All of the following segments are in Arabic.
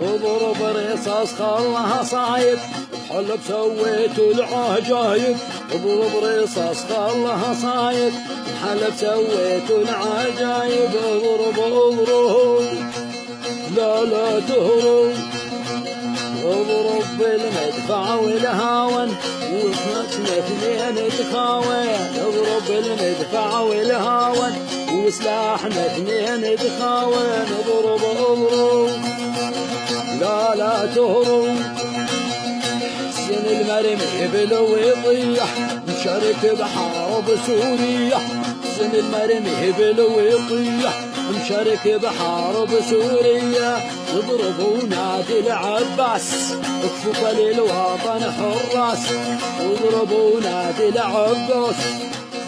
اضرب رصاص خلها صايد بحلب سويتوا العجايب. اضرب رصاص خلها صايد بحلب سويتوا العجايب. اضرب اضرب لا لا تهرب. اضرب بالمدفع والهاون وسلاحنا اثنين تخاوي. اضرب بالمدفع والهاون وسلاحنا اثنين تخاوي. اضرب اضرب لا لا تهرب. حسن المرمي بلو يطيح مشارك بحرب سوريا. حسن المرمي بلو يطيح مشارك بحرب سوريا. اضربوا نادي العباس اكفوا للوطن حراس. اضربوا نادي العباس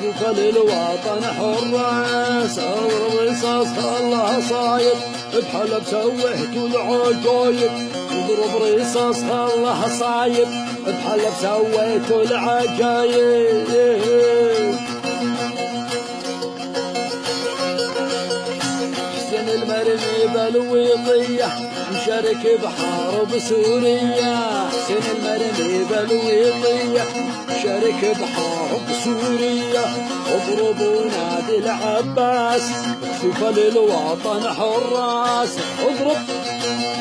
اكفوا للوطن حراس. اضرب رصاص خلها صايد بحلب سويتوا العجايب. اضرب رصاص خلها صايد بحلب سويتوا العجايب. حسن المرمي بالويطية مشارك بحرب سوريا. حسن المرمي بالويطية مشارك بحرب سوريا. اضربوا نادي العباس اكفوا للوطن حراس. اضرب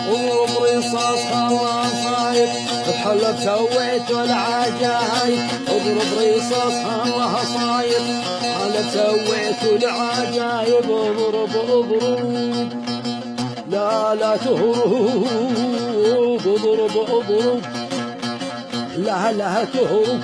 اضرب رصاص خلها صايد بحلب سويتوا العجايب. اضرب رصاص خلها صايد بحلب سويتوا العجايب. اضرب اضرب لا لا تهرب. اضرب اضرب لا لا تهرب.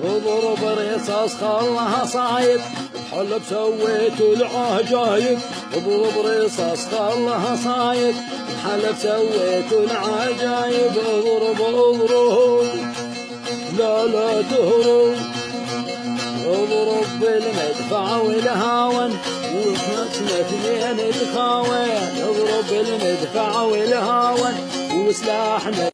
اضرب رصاص خلها صايد بحلب سويتوا العجايب. اضرب رصاص خلها صايد بحلب سويتوا العجايب. اضرب اضرب لا لا تهرب. اضرب بالمدفع والهاون وسلاحنا اثنين تخاوي. اضرب بالمدفع والهاون وسلاحنا